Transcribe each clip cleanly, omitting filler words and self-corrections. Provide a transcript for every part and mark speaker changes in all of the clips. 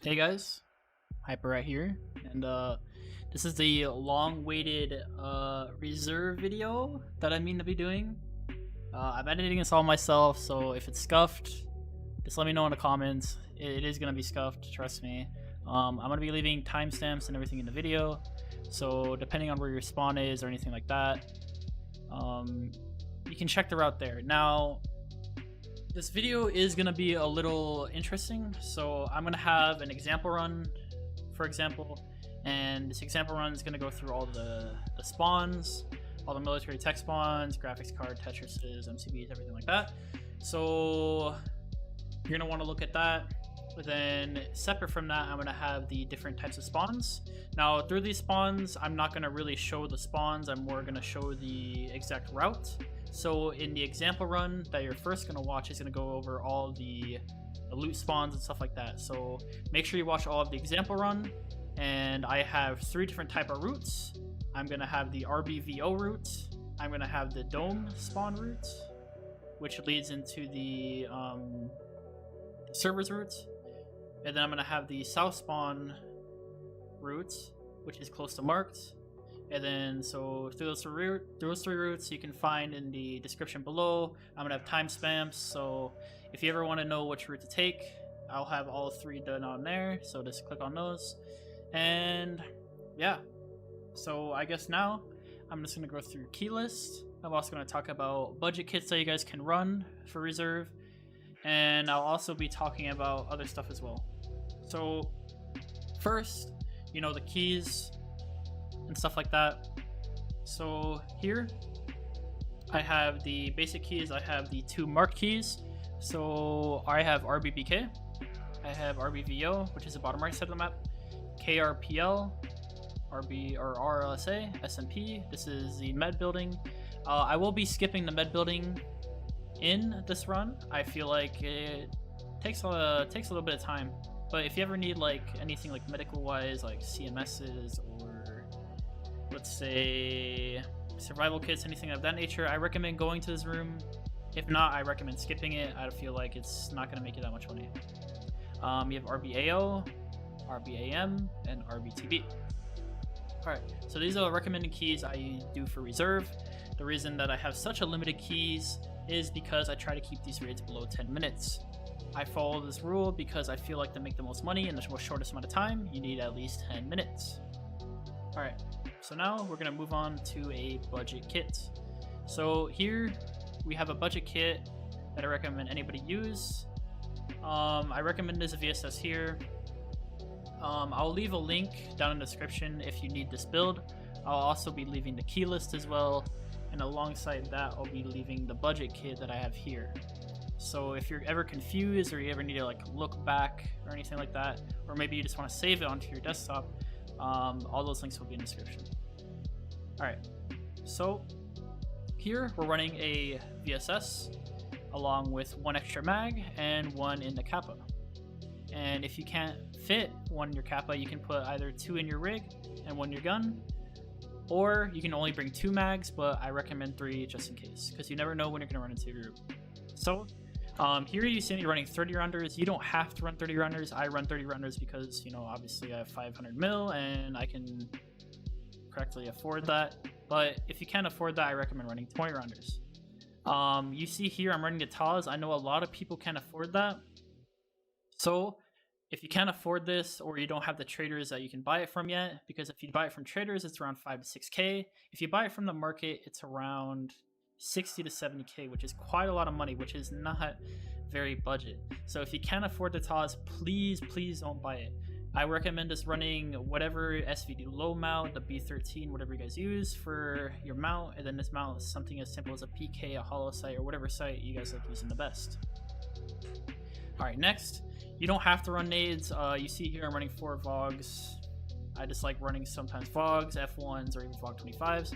Speaker 1: Hey guys, Hyper right here, and this is the long-awaited reserve video that I mean to be doing. I'm editing this all myself, so if it's scuffed, just let me know in the comments. It is gonna be scuffed, trust me. I'm gonna be leaving timestamps and everything in the video, so depending on where your spawn is or anything like that, you can check the route there. Now, this video is going to be a little interesting, so I'm going to have an example run, for example, and this example run is going to go through all the spawns, all the military tech spawns, graphics card, Tetrises, MCBs, everything like that. So you're going to want to look at that. But then separate from that, I'm going to have the different types of spawns. Now through these spawns, I'm not going to really show the spawns, I'm more going to show the exact route. So in the example run that you're first going to watch is going to go over all the loot spawns and stuff like that. So make sure you watch all of the example run. And I have 3 different type of routes. I'm going to have the RBVO route. I'm going to have the dome spawn route, which leads into the servers route. And then I'm going to have the south spawn route, which is close to marked. And then, so through those three routes, you can find in the description below. I'm gonna have timestamps, so if you ever want to know which route to take, I'll have all 3 done on there. So just click on those, and yeah. So I guess now I'm just gonna go through key list. I'm also gonna talk about budget kits that you guys can run for reserve, and I'll also be talking about other stuff as well. So first, the keys and stuff like that. So here I have the basic keys. I have the 2 marked keys. So I have RBBK, I have RBVO, which is the bottom right side of the map, KRPL, RB or RLSA, SMP. This is the med building. I will be skipping the med building in this run. I feel like it takes a little bit of time, but if you ever need like anything like medical wise, like CMSs or let's say survival kits, anything of that nature, I recommend going to this room. If not, I recommend skipping it. I feel like it's not going to make you that much money. You have RBAO, RBAM, and RBTB. Alright, so these are the recommended keys I do for reserve. The reason that I have such a limited keys is because I try to keep these raids below 10 minutes. I follow this rule because I feel like to make the most money in the shortest amount of time, you need at least 10 minutes. Alright, so now we're going to move on to a budget kit. So here we have a budget kit that I recommend anybody use. I recommend this VSS here. I'll leave a link down in the description if you need this build. I'll also be leaving the key list as well, and alongside that I'll be leaving the budget kit that I have here. So if you're ever confused or you ever need to like look back or anything like that, or maybe you just want to save it onto your desktop, all those links will be in the description. Alright, so here we're running a VSS along with 1 extra mag and 1 in the kappa. And if you can't fit 1 in your kappa, you can put either 2 in your rig and 1 in your gun, or you can only bring 2 mags, but I recommend 3 just in case, because you never know when you're going to run into your group. So here you see me running 30 rounders. You don't have to run 30 rounders. I run 30 rounders because, obviously I have 500 mil and I can correctly afford that. But if you can't afford that, I recommend running 20 rounders. You see here I'm running the TAWs. I know a lot of people can't afford that. So if you can't afford this, or you don't have the traders that you can buy it from yet, because if you buy it from traders, it's around 5 to 6K. If you buy it from the market, it's around 60 to 70K, which is quite a lot of money, which is not very budget. So if you can't afford the TAWs, please don't buy it. I recommend just running whatever SVD low mount, the B13, whatever you guys use for your mount, and then this mount is something as simple as a PK, a hollow sight, or whatever sight you guys like using the best. Alright, next, you don't have to run nades. You see here I'm running 4 VOGs. I just like running sometimes VOGs, F1s, or even VOG 25s.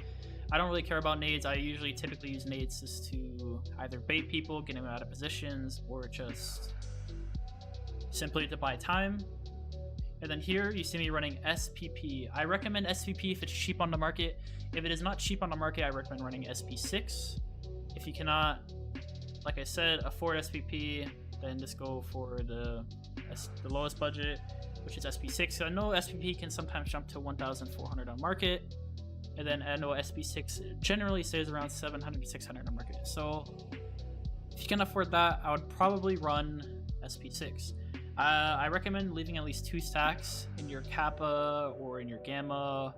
Speaker 1: I don't really care about nades. I usually typically use nades just to either bait people, get them out of positions, or just simply to buy time. And then here you see me running SPP. I recommend SPP if it's cheap on the market. If it is not cheap on the market, I recommend running SP6. If you cannot, like I said, afford SPP, then just go for the lowest budget, which is SP6. So I know SPP can sometimes jump to 1,400 on market, and then I know SP6 generally stays around 700 to 600 on market. So if you can afford that, I would probably run SP6. I recommend leaving at least 2 stacks in your Kappa or in your Gamma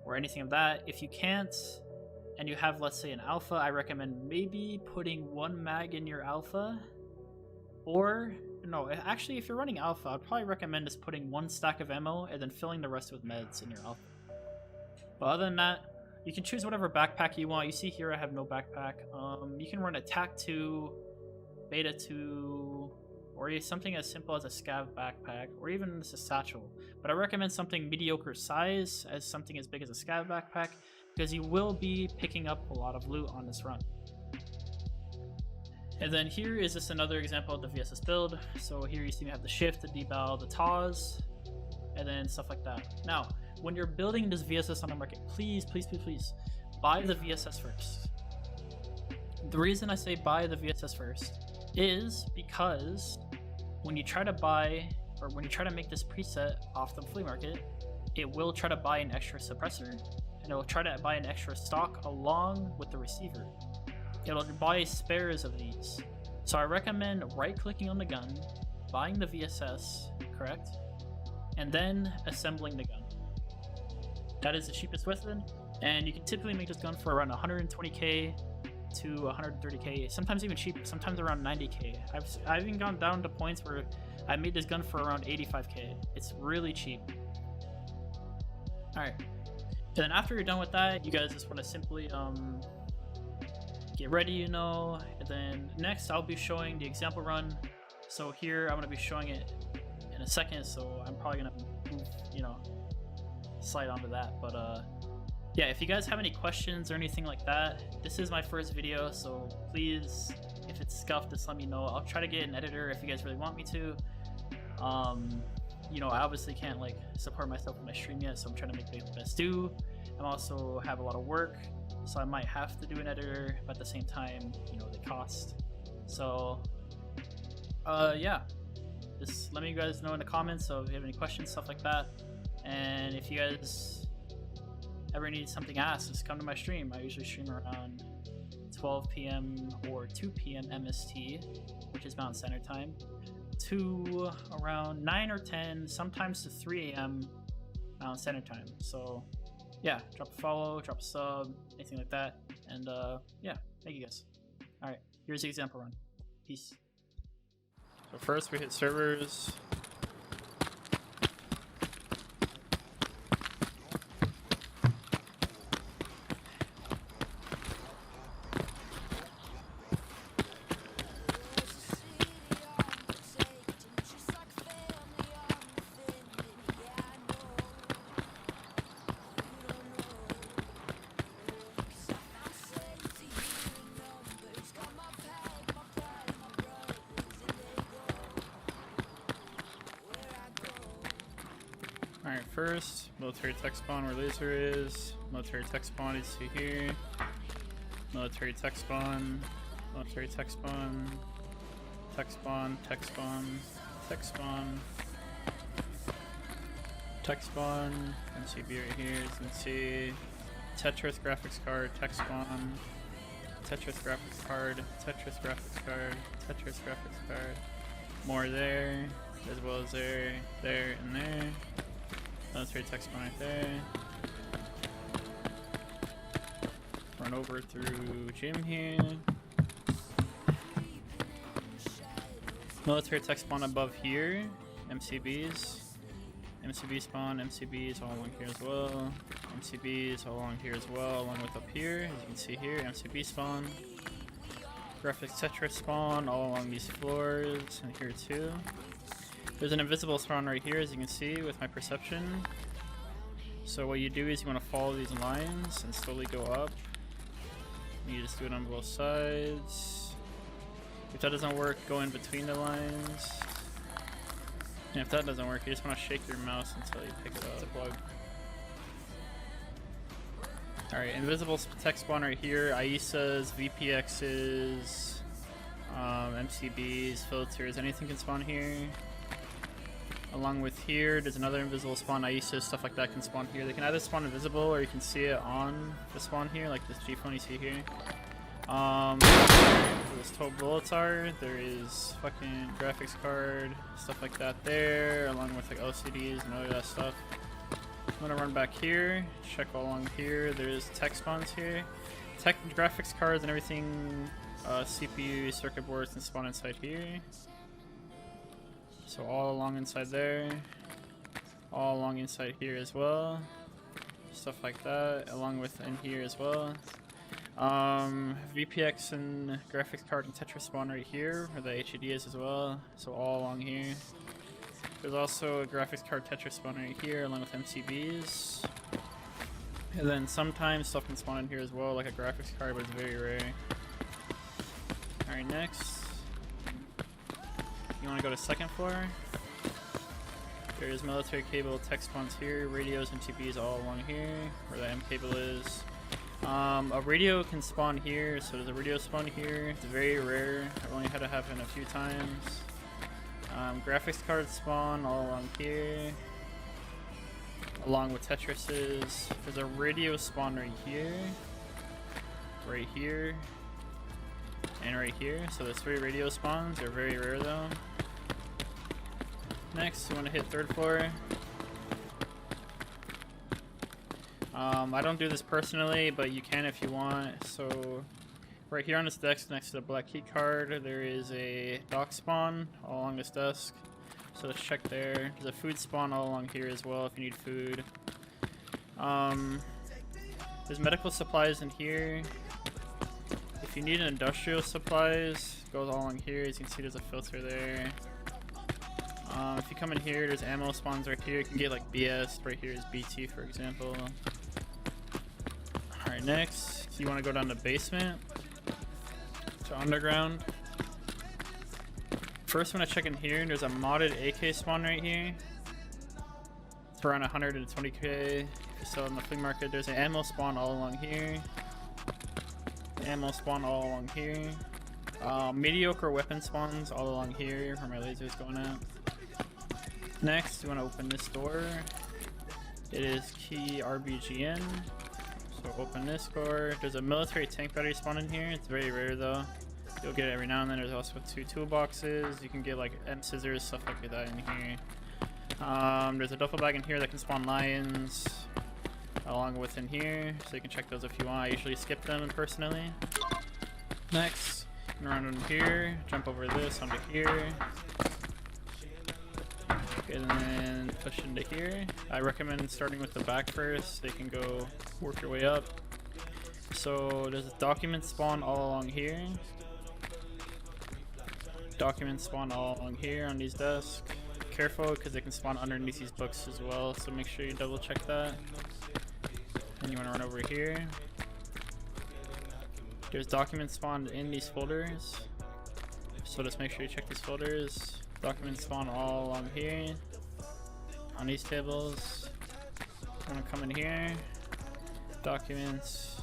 Speaker 1: or anything of that. If you can't, and you have, let's say, an Alpha, I recommend maybe putting 1 mag in your Alpha. Or, no, actually, if you're running Alpha, I'd probably recommend just putting 1 stack of ammo and then filling the rest with meds in your Alpha. But other than that, you can choose whatever backpack you want. You see here I have no backpack. You can run a TAC 2, Beta 2, or something as simple as a scav backpack, or even just a satchel. But I recommend something mediocre size as something as big as a scav backpack, because you will be picking up a lot of loot on this run. And then here is just another example of the VSS build. So here you see we have the shift, the debal, the TAWS, and then stuff like that. Now, when you're building this VSS on the market, please, please, please, please, buy the VSS first. The reason I say buy the VSS first is because when you try to buy, or when you try to make this preset off the flea market, it will try to buy an extra suppressor, and it will try to buy an extra stock along with the receiver. It'll buy spares of these. So I recommend right-clicking on the gun, buying the VSS, correct, and then assembling the gun. That is the cheapest weapon, and you can typically make this gun for around 120k to 130k, sometimes even cheaper, sometimes around 90k. I've even gone down to points where I made this gun for around 85k. It's really cheap. Alright, and then after you're done with that, you guys just want to simply get ready, you know, and then next I'll be showing the example run. So here I'm going to be showing it in a second, so I'm probably going to move, you know, slide onto that. But yeah, if you guys have any questions or anything like that, this is my first video, so please, if it's scuffed, just let me know. I'll try to get an editor if you guys really want me to. You know, I obviously can't like support myself with my stream yet, so I'm trying to make the best do. I also have a lot of work, so I might have to do an editor, but at the same time, you know, they cost. So yeah, just let me guys know in the comments, so if you have any questions, stuff like that. And if you guys ever need something asked, just come to my stream. I usually stream around 12 p.m. or 2 p.m. MST, which is Mountain Standard Time, to around 9 or 10, sometimes to 3 a.m. Mountain Standard Time. So yeah, drop a follow, drop a sub, anything like that. And yeah, thank you guys. Alright, here's the example run. Peace. So first we hit servers. Alright, first, military tech spawn where laser is. Military tech spawn you see here. Military tech spawn. Military tech spawn. Tech spawn, tech spawn, tech spawn. Tech spawn, MCB right here, as you can see. Tetris graphics card, tech spawn. Tetris graphics card, Tetris graphics card, Tetris graphics card. More there, as well as there, and there. Military tech spawn right there. Run over through gym here. Military tech spawn above here. MCBs. MCB spawn, MCBs all along here as well. MCBs all along here as well, along with up here. As you can see here, MCB spawn. Graphics Tetris spawn all along these floors, and here too. There's an invisible spawn right here, as you can see with my perception. So what you do is you want to follow these lines and slowly go up. You just do it on both sides. If that doesn't work, go in between the lines. And if that doesn't work, you just want to shake your mouse until you pick it up. It's a plug. Alright, invisible tech spawn right here. ISAs, VPXs, MCBs, filters, anything can spawn here. Along with here, there's another invisible spawn. Aisha, stuff like that can spawn here. They can either spawn invisible or you can see it on the spawn here, like this G-phone you see here. There's 12 bullets are. There is fucking graphics card, stuff like that there, along with like LCDs and all of that stuff. I'm gonna run back here, check all along here. There's tech spawns here. Tech graphics cards and everything, CPU, circuit boards can spawn inside here. So all along inside there, all along inside here as well, stuff like that, along with in here as well. VPX and graphics card and Tetris spawn right here, where the HUD is as well, so all along here. There's also a graphics card Tetris spawn right here, along with MCBs. And then sometimes stuff can spawn in here as well, like a graphics card, but it's very rare. Alright, next. You want to go to second floor. There's military cable, tech spawns here, radios and TPs all along here, where the M cable is. A radio can spawn here, so there's a radio spawn here. It's very rare. I've only had it happen a few times. Graphics card spawn all along here, along with Tetris's. There's a radio spawn right here, and right here. So there's 3 radio spawns. They're very rare though. Next, you want to hit third floor. I don't do this personally, but you can if you want. So right here on this desk next to the black key card, there is a dock spawn all along this desk. So let's check there. There's a food spawn all along here as well if you need food. There's medical supplies in here. If you need industrial supplies, it goes all along here. As you can see, there's a filter there. If you come in here, there's ammo spawns right here. You can get like BS. Right here is BT, for example. Alright, next, you want to go down to basement to underground. First, when I check in here, there's a modded AK spawn right here. It's around 120k. If you sell it on the flea market, there's an ammo spawn all along here. Ammo spawn all along here. Mediocre weapon spawns all along here where my laser's going at. Next, you want to open this door. It is key RBGN. So open this door. There's a military tank battery spawn in here. It's very rare though. You'll get it every now and then. There's also 2 toolboxes. You can get like M scissors, stuff like that in here. There's a duffel bag in here that can spawn lions, along with in here. So you can check those if you want. I usually skip them personally. Next, around in here, jump over this onto here. And then push into here. I recommend starting with the back first. They can go work your way up. So there's a document spawn all along here. Documents spawn all along here on these desks. Careful because they can spawn underneath these books as well. So make sure you double check that. And you want to run over here. There's documents spawned in these folders. So just make sure you check these folders. Documents spawn all along here on these tables. I'm gonna come in here. Documents.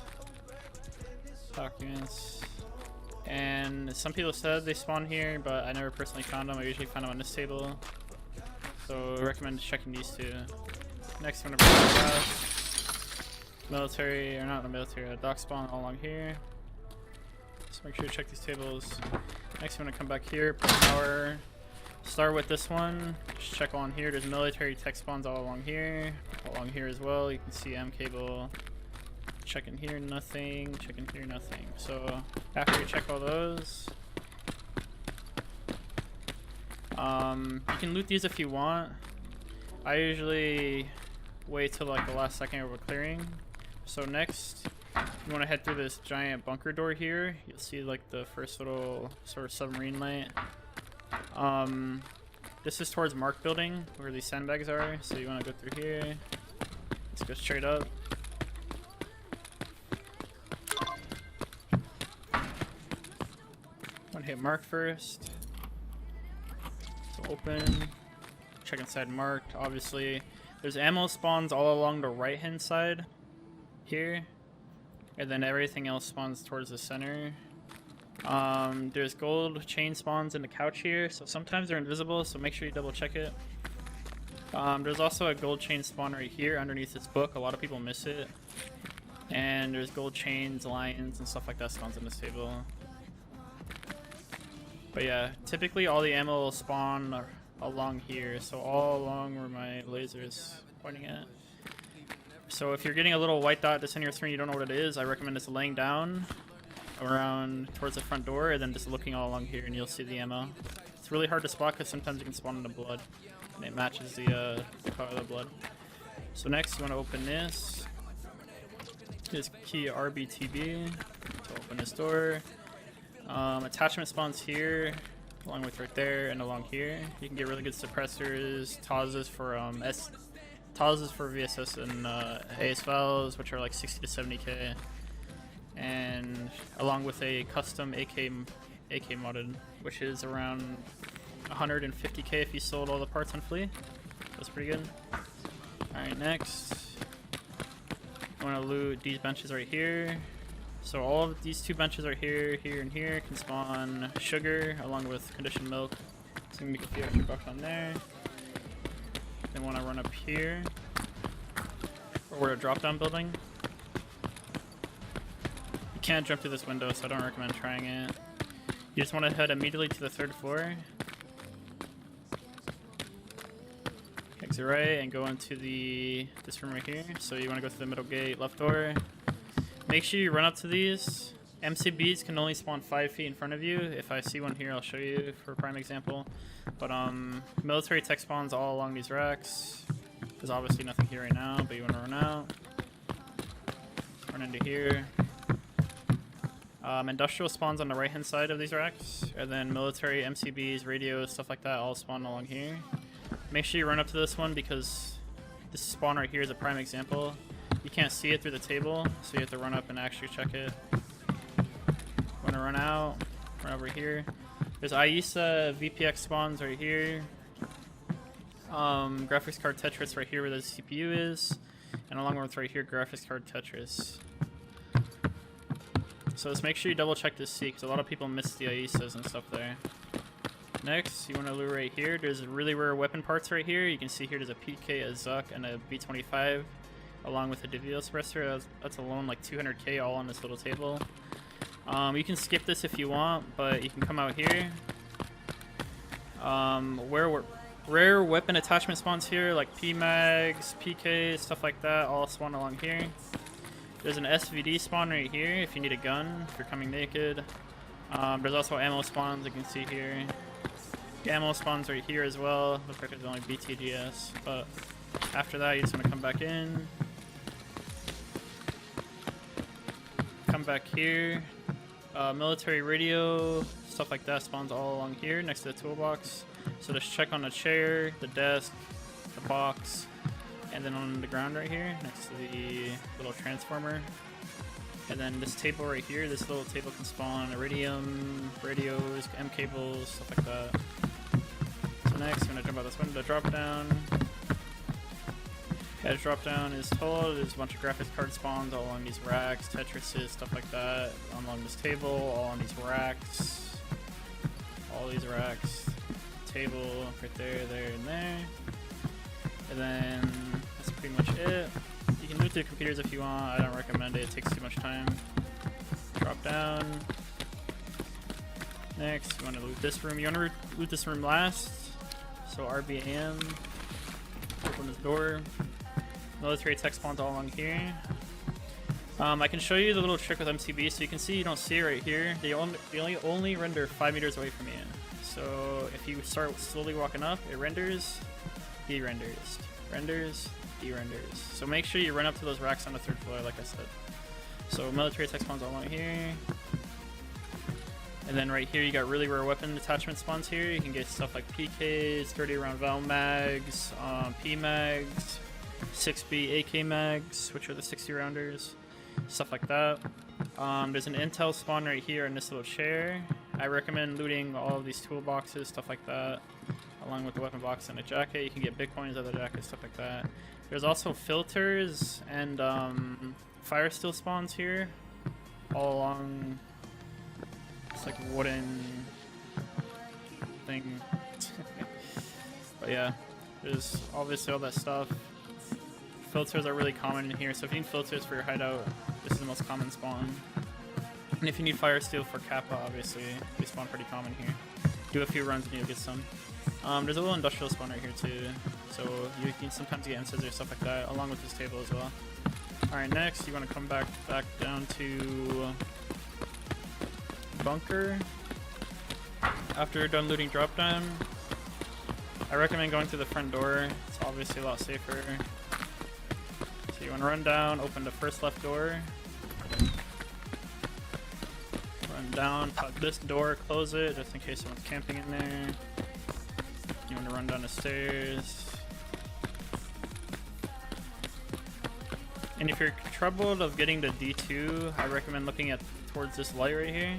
Speaker 1: And some people said they spawn here, but I never personally found them. I usually find them on this table. So I recommend checking these two. Next, I'm gonna bring the glass. Military, or not the military, a dock spawn all along here. So make sure you check these tables. Next, I'm gonna come back here, put power. Start with this one. Just check on here. There's military tech spawns all along here as well. You can see M cable. Check in here, nothing. Check in here, nothing. So after you check all those, you can loot these if you want. I usually wait till like the last second of a clearing. So next, you want to head through this giant bunker door here. You'll see like the first little sort of submarine light. This is towards Mark building where these sandbags are, so you want to go through here. Let's go straight up. Want to hit Mark first. So open. Check inside Marked. Obviously, there's ammo spawns all along the right hand side here, and then everything else spawns towards the center. There's gold chain spawns in the couch here, so sometimes they're invisible, so make sure you double check it. There's also a gold chain spawn right here underneath this book. A lot of people miss it. And there's gold chains, lions, and stuff like that spawns in this table. But yeah, typically all the ammo will spawn along here, so all along where my laser is pointing at. So if you're getting a little white dot just in your screen, you don't know what it is, I recommend just laying down around towards the front door and then just looking all along here and you'll see the ammo. It's really hard to spot because sometimes you can spawn into blood and it matches the color of the blood. So next you want to open this. Just key RBTB to open this door. Attachment spawns here, along with right there and along here. You can get really good suppressors, TASs for TASs for VSS and AS valves, which are like 60 to 70k, and along with a custom AK modded, which is around 150k if you sold all the parts on Flea. That's pretty good. All right, next. I want to loot these benches right here. So all of these two benches right here, here, and here can spawn sugar along with conditioned milk. So you can make a few extra bucks on there. Then want to run up here, or we're a drop-down building. You can't jump through this window, so I don't recommend trying it. You just want to head immediately to the 3rd floor. Exit right and go into this room right here. So you want to go through the middle gate, left door. Make sure you run up to these. MCBs can only spawn 5 feet in front of you. If I see one here, I'll show you for a prime example. But military tech spawns all along these racks. There's obviously nothing here right now, but you want to run out. Run into here. Industrial spawns on the right hand side of these racks. And then military, MCBs, radios, stuff like that all spawn along here. Make sure you run up to this one because this spawn right here is a prime example. You can't see it through the table, so you have to run up and actually check it. Want to run out, run over here. There's IESA VPX spawns right here. Graphics card Tetris right here where the CPU is. And along with right here, graphics card Tetris. So just make sure you double check this C because a lot of people miss the IESAs and stuff there. Next, you want to loot right here. There's really rare weapon parts right here. You can see here there's a PK, a Zuck, and a B25, along with a Divio suppressor. That's alone like 200k all on this little table. You can skip this if you want, but you can come out here. Rare weapon attachment spawns here, like PMags, PK, stuff like that, all spawn along here. There's an SVD spawn right here if you need a gun, if you're coming naked. There's also ammo spawns you can see here. Ammo spawns right here as well. Looks like there's only BTGS, but after that you just want to come back in. Come back here. Military radio, stuff like that spawns all along here next to the toolbox. So just check on the chair, the desk, the box, and then on the ground right here next to the little transformer. And then this table right here, this little table can spawn iridium, radios, M cables, stuff like that. So next, I'm gonna jump out this window, drop down. As drop down is told, there's a bunch of graphics card spawns all along these racks, Tetrises, stuff like that, along this table, all on these racks, all these racks, table right there, there, and there. And then that's pretty much it. You can loot the computers if you want. I don't recommend it. It takes too much time. Drop down. Next, you want to loot this room. You want to loot this room last. So RBAM. Open this door. Military tech spawns all along here. I can show you the little trick with MCB. So you can see you don't see it right here. They only render 5 meters away from you. So if you start slowly walking up, it renders, de-renders, renders, de-renders. So make sure you run up to those racks on the 3rd floor, like I said. So military tech spawns all along here. And then right here you got really rare weapon attachment spawns here. You can get stuff like PKs, 30 round Val mags, P mags, 6B AK mags, which are the 60 rounders, stuff like that. There's an intel spawn right here in this little chair. I recommend looting all of these toolboxes, stuff like that, along with the weapon box and a jacket. You can get Bitcoins out of the jacket, stuff like that. There's also filters and fire steel spawns here, all along. It's like wooden thing. But yeah, There's obviously all that stuff. Filters are really common in here, so if you need filters for your hideout, this is the most common spawn. And if you need fire steel for Kappa, obviously, they spawn pretty common here. Do a few runs and you'll get some. There's a little industrial spawn right here too, so you can sometimes get MCs or stuff like that, along with this table as well. Alright, next you want to come back down to bunker. After you're done looting drop down, I recommend going through the front door. It's obviously a lot safer. So you want to run down, open the first left door. Run down, pop this door, close it, just in case someone's camping in there. You want to run down the stairs. And if you're troubled of getting to D2, I recommend looking at towards this light right here.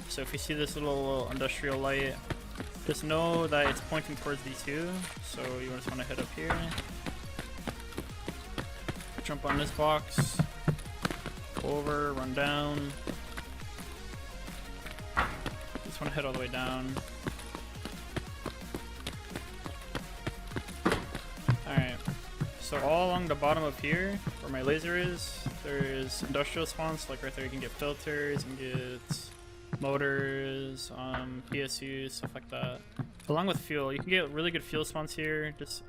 Speaker 1: So if you see this little industrial light, just know that it's pointing towards D2. So you just want to head up here. Jump on this box. Go over, run down. Just want to head all the way down. Alright. So all along the bottom of here, where my laser is, there's industrial spawns. Like right there, you can get filters and get motors, PSUs, stuff like that. Along with fuel, you can get really good fuel spawns here. Just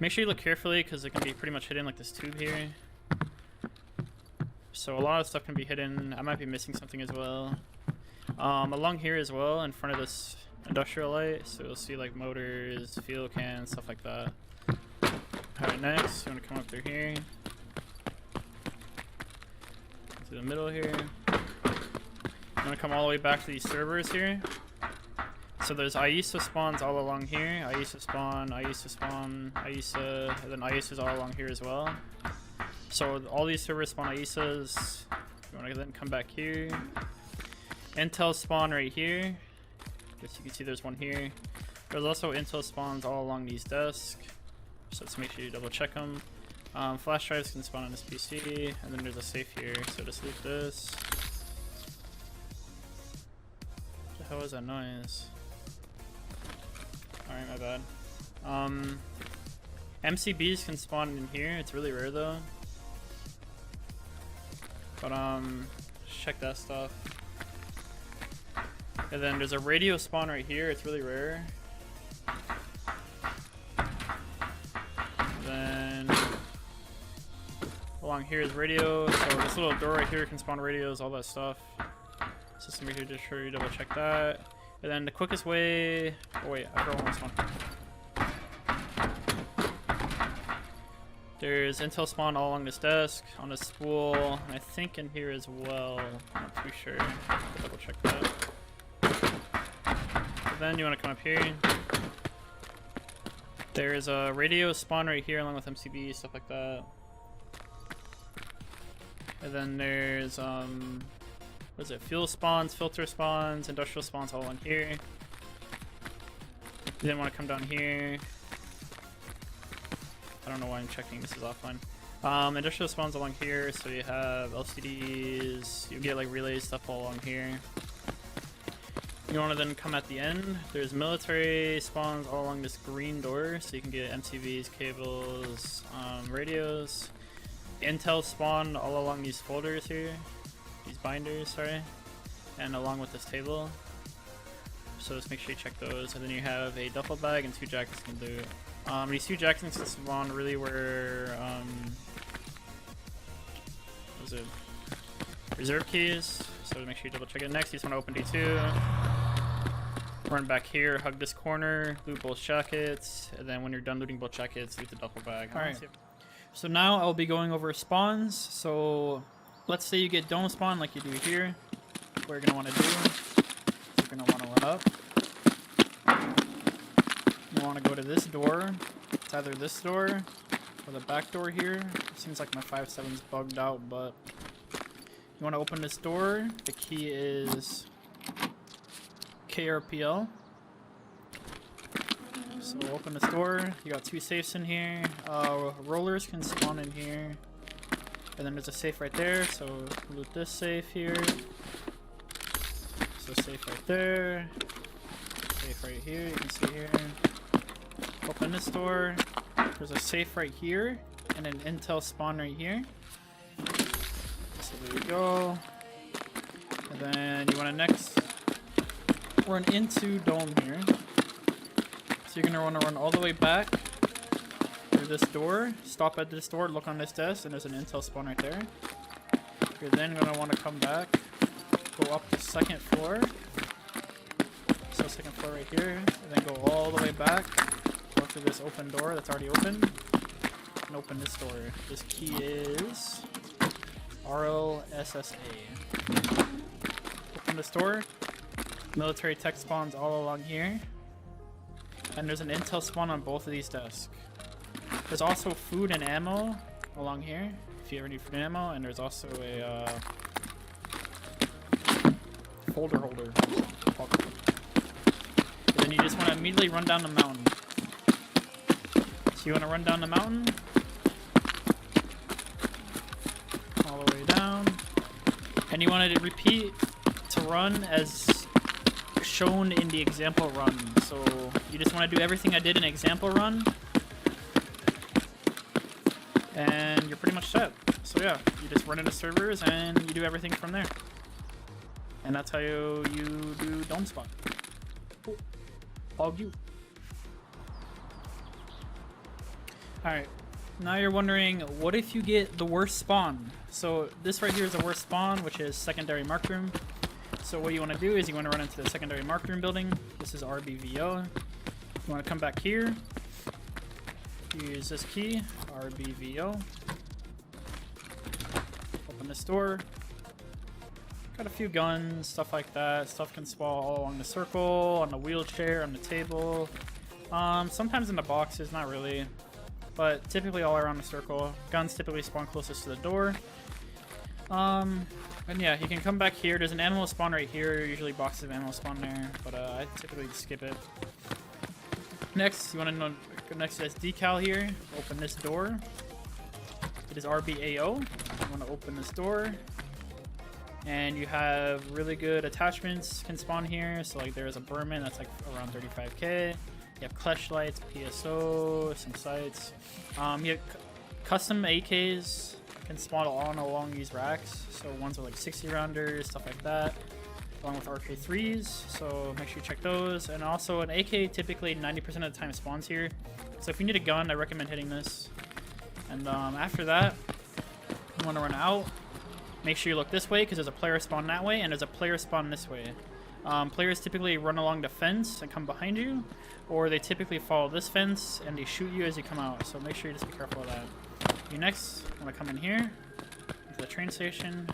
Speaker 1: make sure you look carefully because it can be pretty much hidden, like this tube here. So a lot of stuff can be hidden. I might be missing something as well. Along here as well, in front of this industrial light, so you'll see like motors, fuel cans, stuff like that. Alright, next, you want to come up through here. To the middle here. You want to come all the way back to these servers here. So there's IESA spawns all along here. IESA spawn, IESA spawn, IESA, and then IESA's all along here as well. So all these servers spawn IESAs. You want to then come back here. Intel spawn right here. Guess you can see there's one here. There's also Intel spawns all along these desks. So let's make sure you double check them. Flash drives can spawn on this PC, and then there's a safe here. So just leave this. What the hell is that noise? Alright, my bad. MCBs can spawn in here. It's really rare though. But check that stuff. And then there's a radio spawn right here. It's really rare. Then along here is radio. So this little door right here can spawn radios, all that stuff. So just make sure you double check that. And then the quickest way. Oh wait, I forgot one spawn. There's Intel spawn all along this desk, on this spool, and I think in here as well. I'm not too sure. I'll double check that. Then you want to come up here. There's a radio spawn right here along with MCB, stuff like that. And then there's what is it? Fuel spawns, filter spawns, industrial spawns all along here. You then want to come down here. I don't know why I'm checking, this is offline. Industrial spawns along here, so you have LCDs, you get like relay stuff all along here. You want to then come at the end. There's military spawns all along this green door, so you can get MCVs, cables, radios. Intel spawn all along these folders here, these binders, sorry, and along with this table. So just make sure you check those. And then you have a duffel bag and 2 jackets can do it. These 2 jackets can spawn really where what was it? Reserve keys. So make sure you double check it. Next, you just want to open D2. Run back here, hug this corner, loot both jackets, and then when you're done looting both jackets, loot the duffel bag. Alright. So now I'll be going over spawns. So let's say you get dome spawn like you do here. What you're gonna want to do, you're gonna want to run up. You want to go to this door. It's either this door or the back door here. It seems like my 5.7's bugged out, but you want to open this door. The key is KRPL. So open this door. You got 2 safes in here. Rollers can spawn in here. And then there's a safe right there. So loot this safe here. So safe right there. Safe right here. You can see here. Open open this door. There's a safe right here and an intel spawn right here. So there you go. And then you want to next run into dome here. So you're gonna want to run all the way back through this door. Stop at this door, look on this desk, and there's an intel spawn right there. You're then gonna want to come back, go up the second floor. So second floor right here, and then go all the way back. Go through this open door that's already open, and open this door. This key is RLSSA. Open this door. Military tech spawns all along here, and there's an intel spawn on both of these desks. There's also food and ammo along here if you ever need food and ammo, and there's also a folder holder. And then you just want to immediately run down the mountain. So you want to run down the mountain all the way down, and you want to repeat to run as shown in the example run. So you just want to do everything I did in example run, and you're pretty much set. So yeah, you just run into servers and you do everything from there. And that's how you do dome spot. Cool. All you. Alright, now you're wondering, what if you get the worst spawn? So this right here is the worst spawn, which is secondary mark room. So what you want to do is you want to run into the secondary mark room building. This is RBVO. You want to come back here. Use this key, RBVO. Open this door. Got a few guns, stuff like that. Stuff can spawn all along the circle, on the wheelchair, on the table. Sometimes in the boxes, not really. But typically all around the circle. Guns typically spawn closest to the door. And yeah, you can come back here. There's an animal spawn right here. Usually boxes of animal spawn there, but I typically just skip it. Next, you want to go next to this decal here. Open this door. It is RBAO. You want to open this door. And you have really good attachments can spawn here. So like there's a Berman that's like around 35k. You have clutch lights, PSO, some sights. You have custom AKs can spawn on along these racks. So ones are like 60 rounders, stuff like that, along with RK3s. So make sure you check those. And also an AK typically 90% of the time spawns here. So if you need a gun, I recommend hitting this. And after that, you want to run out. Make sure you look this way because there's a player spawn that way and there's a player spawn this way. Players typically run along the fence and come behind you, or they typically follow this fence and they shoot you as you come out. So make sure you just be careful of that. You next want to come in here to the train station.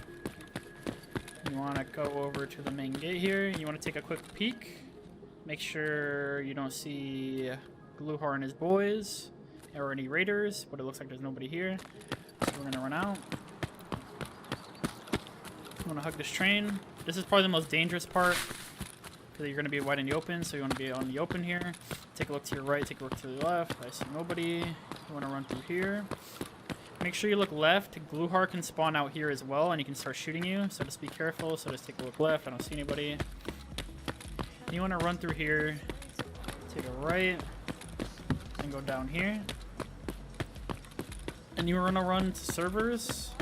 Speaker 1: You want to go over to the main gate here. You want to take a quick peek. Make sure you don't see Gluhar and his boys or any raiders, but it looks like there's nobody here. So we're going to run out. You want to hug this train. This is probably the most dangerous part because you're going to be wide in the open, so you want to be on the open here. Take a look to your right, take a look to the left. I see nobody. You want to run through here. Make sure you look left. Gluhar can spawn out here as well, and he can start shooting you, so just be careful. So just take a look left. I don't see anybody. You want to run through here, take a right, and go down here. And you want to run to servers.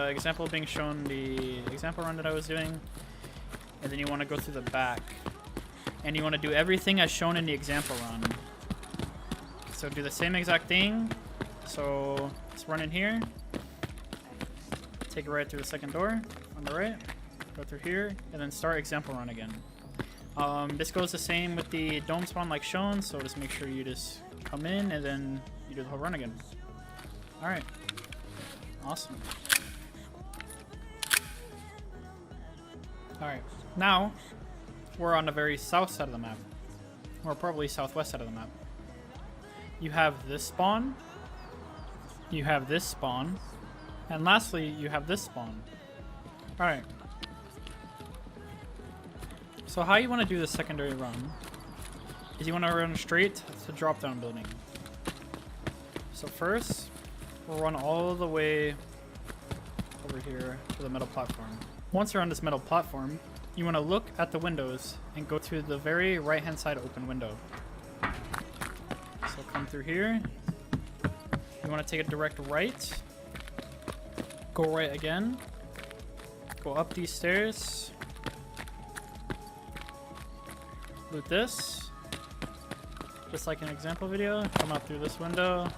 Speaker 1: Example being shown, the example run that I was doing. And then you want to go through the back. And you want to do everything as shown in the example run. So do the same exact thing. So let's run in here. Take a right through the second door on the right. Go through here. And then start example run again. This goes the same with the dome spawn like shown. So just make sure you just come in and then you do the whole run again. Alright. Awesome. Alright, now we're on the very south side of the map, or probably southwest side of the map. You have this spawn, you have this spawn, and lastly you have this spawn. Alright, so how you want to do the secondary run is you want to run straight to drop down building. So first we'll run all the way over here to the metal platform. Once you're on this metal platform, you want to look at the windows and go to the very right hand side open window. So come through here. You want to take a direct right. Go right again. Go up these stairs. Loot this. Just like an example video. Come out through this window.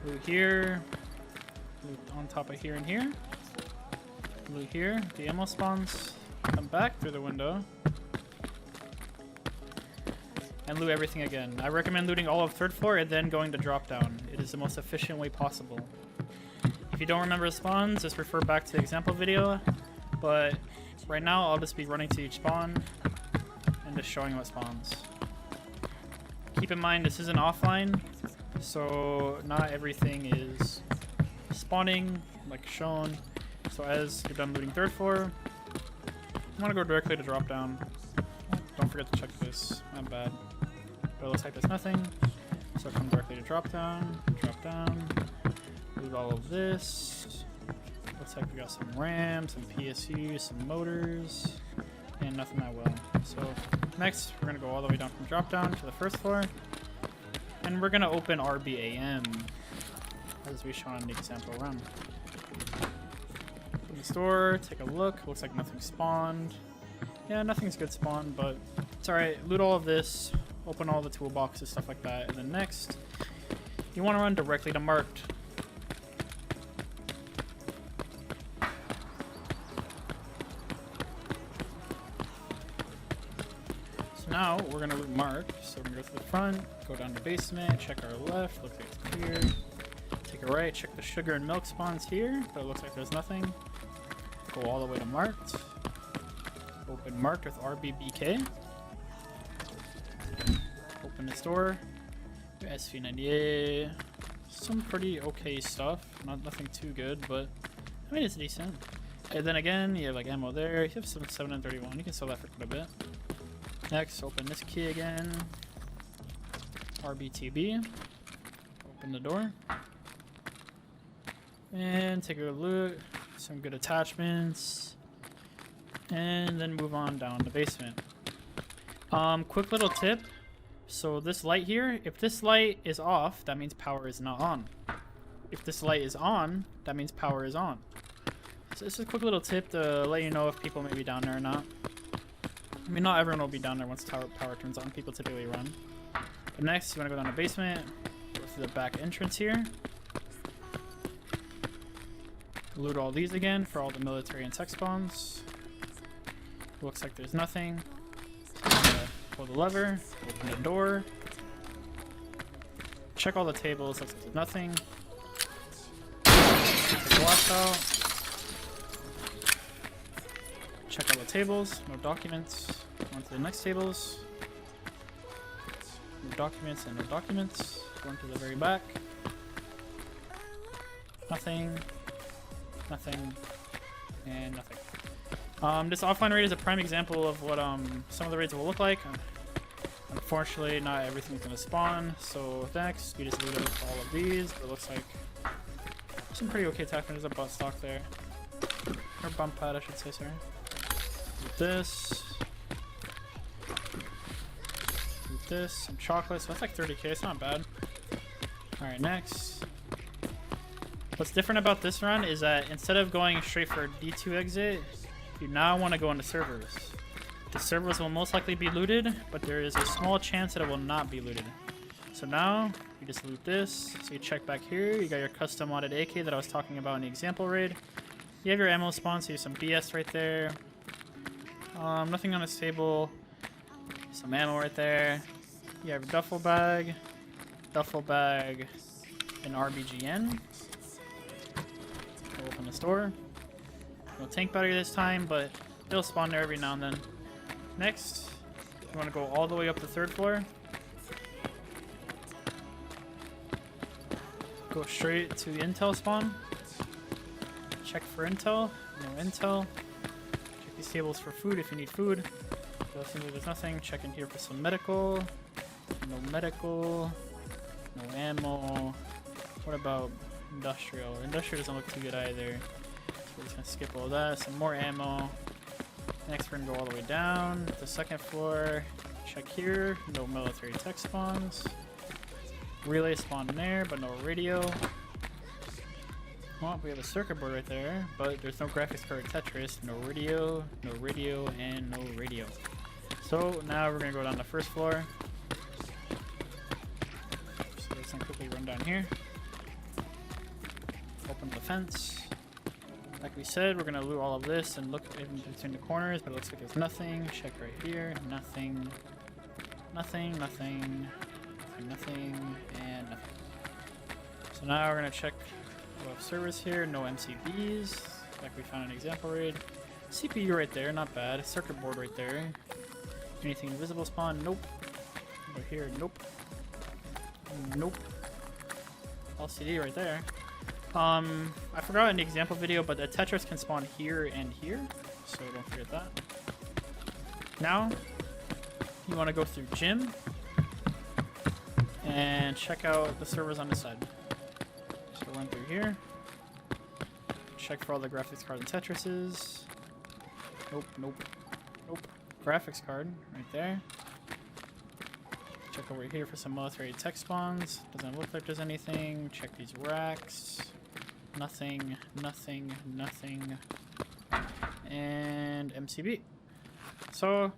Speaker 1: Loot here. Loot on top of here and here. Loot here. The ammo spawns. Come back through the window. And loot everything again. I recommend looting all of 3rd floor and then going to drop down. It is the most efficient way possible. If you don't remember the spawns, just refer back to the example video. But right now, I'll just be running to each spawn and just showing what spawns. Keep in mind, this isn't offline, so not everything is spawning like shown. So as you're done looting 3rd floor, you want to go directly to drop down. Don't forget to check this. Not bad. But it looks like there's nothing. So come directly to drop down. Loot all of this. Looks like we got some RAM, some PSU, some motors, and nothing that well. So next, we're gonna go all the way down from drop down to the 1st floor, and we're gonna open RBAM as we shown on the example run. Open the store, take a look. Looks like nothing spawned. Yeah, nothing's good spawned, but it's alright. Loot all of this, open all the toolboxes, stuff like that, and then next, you want to run directly to marked. Now we're gonna loot marked, so we're gonna go to the front, go down to basement, check our left, looks like it's clear. Take a right, check the sugar and milk spawns here, but it looks like there's nothing. Go all the way to marked. Open marked with RBBK. Open the store. SV98. Some pretty okay stuff. Nothing too good, but I mean it's decent. And then again, you have like ammo there. You have some 731. You can sell that for quite a bit. Next, open this key again. RBTB. Open the door. And take a look. Some good attachments. And then move on down the basement. Quick little tip. So this light here, if this light is off, that means power is not on. If this light is on, that means power is on. So this is a quick little tip to let you know if people may be down there or not. I mean, not everyone will be down there once power turns on. People typically run. But next, you want to go down to the basement. Go through the back entrance here. Loot all these again for all the military and tech spawns. Looks like there's nothing. Pull the lever. Open the door. Check all the tables. Looks like there's nothing. Take the glass out. Check all the tables, no documents. On to the next tables. No documents and no documents. Going to the very back. Nothing. Nothing. And nothing. This offline raid is a prime example of what some of the raids will look like. Unfortunately, not everything's going to spawn. So next, you just loot up all of these. But it looks like some pretty okay attachments. There's a butt stock there. Or bump pad, I should say, sorry. With this, some chocolates. That's like 30k. It's not bad. All right, next. What's different about this run is that instead of going straight for a D2 exit, you now want to go into servers. The servers will most likely be looted, but there is a small chance that it will not be looted. So now you just loot this. So you check back here. You got your custom modded AK that I was talking about in the example raid. You have your ammo spawn. So you have some BS right there. Nothing on this table. Some ammo right there. You have a duffel bag, and RBGN. We'll open the store. No tank battery this time, but they'll spawn there every now and then. Next, you want to go all the way up the 3rd floor. Go straight to the intel spawn. Check for intel. No intel. Check these tables for food if you need food. There's nothing. Check in here for some medical. No medical. No ammo. What about industrial? Industrial doesn't look too good either. So we're just gonna skip all that. Some more ammo. Next we're gonna go all the way down to the 2nd floor. Check here, no military tech spawns. Relay spawn there, but no radio. Well, we have a circuit board right there, but there's no graphics card Tetris, no radio, and no radio. So now we're gonna go down the first floor. So let's quickly run down here. Open the fence. Like we said, we're gonna loot all of this and look in between the corners, but it looks like there's nothing. Check right here, nothing, nothing, nothing, nothing, and nothing. So now we're gonna check above servers here, no MCBs, like we found an example raid. CPU right there, not bad. Circuit board right there. Anything invisible spawn? Nope. Over here, nope. Nope. LCD right there. I forgot in the example video, but the Tetris can spawn here and here, so don't forget that. Now, you want to go through gym and check out the servers on this side. So run through here, check for all the graphics card and Tetrises. Nope, nope, nope. Graphics card right there. Check over here for some military tech spawns. Doesn't look like there's anything. Check these racks. Nothing, nothing, nothing. And MCB. So,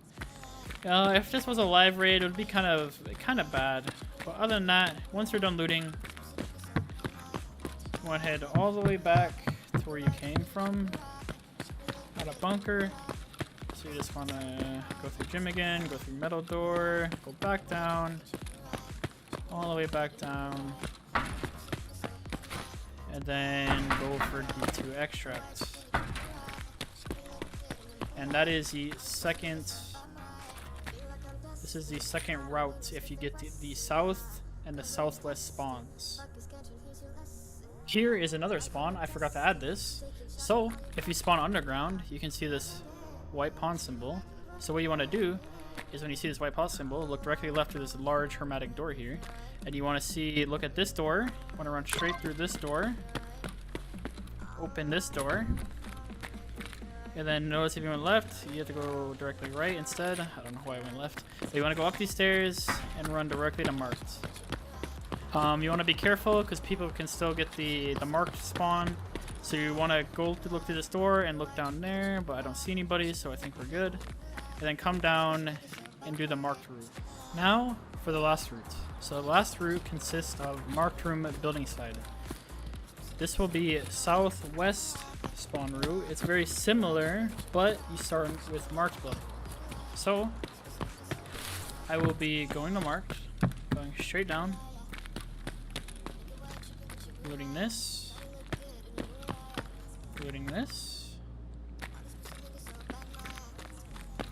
Speaker 1: if this was a live raid, it would be kind of bad. But other than that, once you're done looting, you want to head all the way back to where you came from. At a bunker. So you just want to go through gym again, go through metal door, go back down, all the way back down. And then go for D2 extract. And that is the second, this is the second route if you get the south and the southwest spawns. Here is another spawn, I forgot to add this. So if you spawn underground, you can see this white pawn symbol. So what you want to do is when you see this white pawn symbol, look directly left to this large hermetic door here. And you want to see, look at this door. You want to run straight through this door. Open this door. And then notice if you went left, you have to go directly right instead. I don't know why I went left. But you want to go up these stairs and run directly to marked. You want to be careful because people can still get the marked spawn. So you want to go to look through this door and look down there, but I don't see anybody, so I think we're good. And then come down and do the marked route. Now for the last route. So the last route consists of marked room building side. This will be southwest spawn route. It's very similar, but you start with marked building. So I will be going to marked, going straight down, looting this, looting this,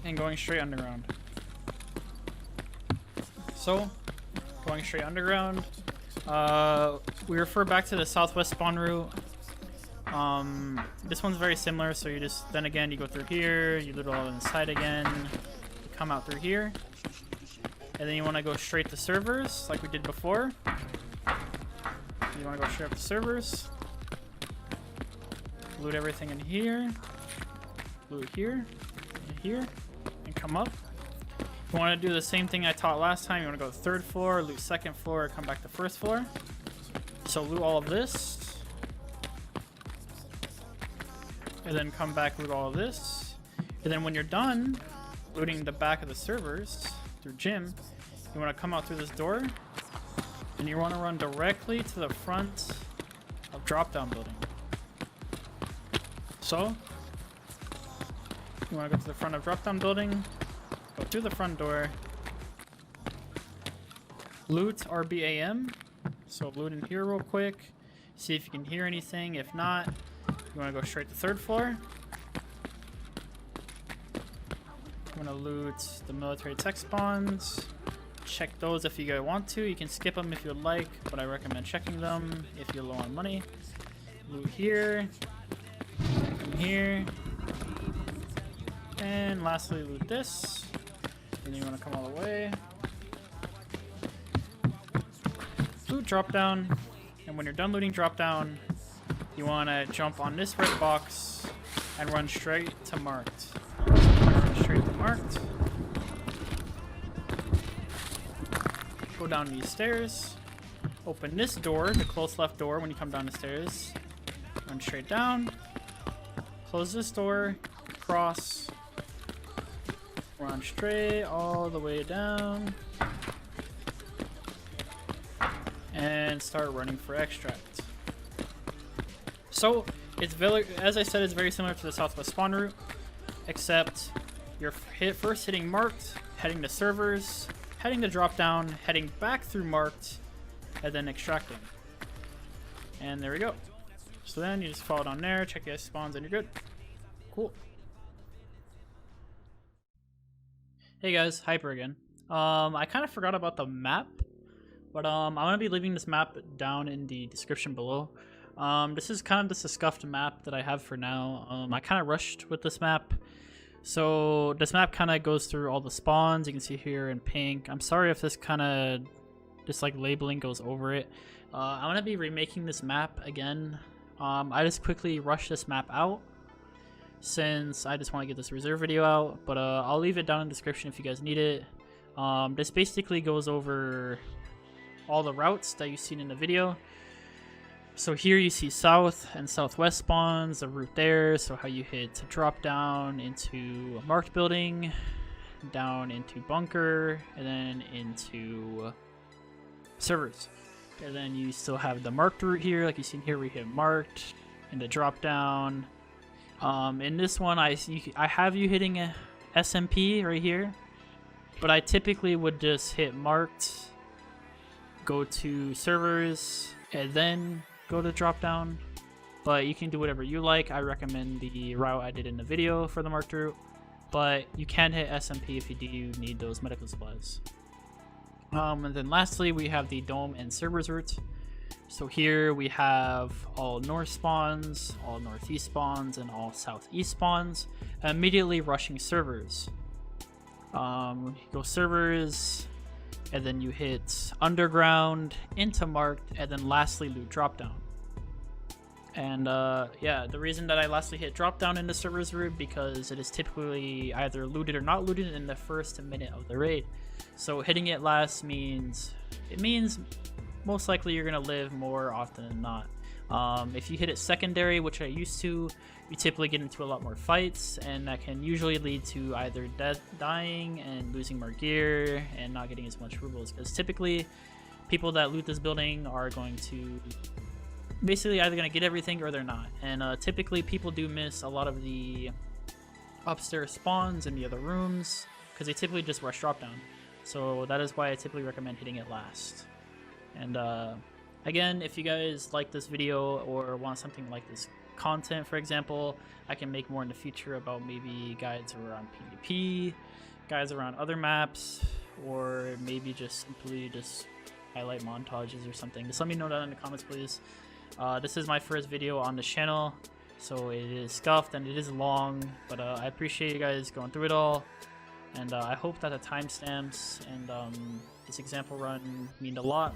Speaker 1: and going straight underground. So going straight underground. We refer back to the southwest spawn route. This one's very similar, so you just, then again, you go through here, you loot all inside again, you come out through here, and then you want to go straight to servers, like we did before. You want to go straight up to servers, loot everything in here, loot here, and here, and come up. You want to do the same thing I taught last time. You want to go to third floor, loot second floor, come back to first floor. So loot all of this. And then come back, loot all of this. And then when you're done looting the back of the servers through gym, you want to come out through this door. And you want to run directly to the front of drop down building. So you want to go to the front of drop down building. Go through the front door, loot RBAM, so loot in here real quick, see if you can hear anything. If not, you want to go straight to third floor. You want to loot the military tech spawns, check those if you guys want to. You can skip them if you'd like, but I recommend checking them if you're low on money. Loot here, come here, and lastly loot this. And you want to come all the way. Loot drop down, and when you're done looting drop down, you want to jump on this red box and run straight to marked. Straight to marked. go down these stairs, open this door, the close left door when you come down the stairs, run straight down, close this door, cross, run straight all the way down, and start running for extract. So it's very, as I said, it's very similar to the southwest spawn route, except you're first hitting marked, heading to servers, heading to drop down, heading back through marked, and then extracting. And there we go. So then you just follow down there, check your spawns, and you're good. Cool. Hey guys, Hyper again. I kind of forgot about the map, but I'm gonna be leaving this map down in the description below. This is kind of just a scuffed map that I have for now. I kind of rushed with this map. So this map kind of goes through all the spawns. You can see here in pink. I'm sorry if this kind of just like labeling goes over it. I'm gonna be remaking this map again. I just quickly rushed this map out since I just want to get this reserve video out, but I'll leave it down in the description if you guys need it. This basically goes over all the routes that you've seen in the video. So here you see south and southwest spawns, the route there, so how you hit to drop down into a marked building, down into bunker, and then into servers. And then you still have the marked route here, like you see here we hit marked, and the drop down. In this one I have you hitting a SMP right here, but I typically would just hit marked, go to servers, and then go to drop down, but you can do whatever you like. I recommend the route I did in the video for the marked route, but you can hit SMP if you do need those medical supplies. And then lastly we have the dome and servers route. So here we have all north spawns, all northeast spawns, and all southeast spawns, immediately rushing servers. You go servers, and then you hit underground, into marked, and then lastly loot drop down. And yeah, the reason that I lastly hit drop down in the servers route because it is typically either looted or not looted in the first minute of the raid. So hitting it last means most likely you're gonna live more often than not. If you hit it secondary, which I used to, you typically get into a lot more fights, and that can usually lead to either dying and losing more gear and not getting as much rubles, because typically people that loot this building are going to basically either going to get everything or they're not. And typically people do miss a lot of the upstairs spawns in the other rooms because they typically just rush drop down. So that is why I typically recommend hitting it last. And again, if you guys like this video or want something like this content, for example, I can make more in the future about maybe guides around PvP, guides around other maps, or maybe just simply just highlight montages or something. Just let me know that in the comments, please. This is my first video on the channel, so it is scuffed and it is long, but I appreciate you guys going through it all, and I hope that the timestamps and this example run mean a lot.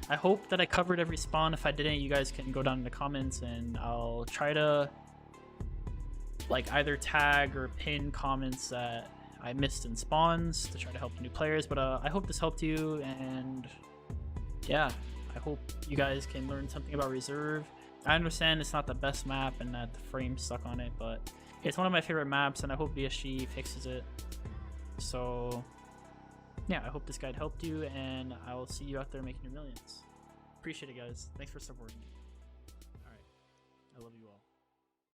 Speaker 1: I hope that I covered every spawn. If I didn't, you guys can go down in the comments and I'll try to like either tag or pin comments that I missed in spawns to try to help new players. But I hope this helped you, and yeah, I hope you guys can learn something about reserve. I understand it's not the best map and that the frame's stuck on it, but it's one of my favorite maps, and I hope BSG fixes it. So yeah, I hope this guide helped you, and I will see you out there making your millions. Appreciate it, guys. Thanks for supporting me.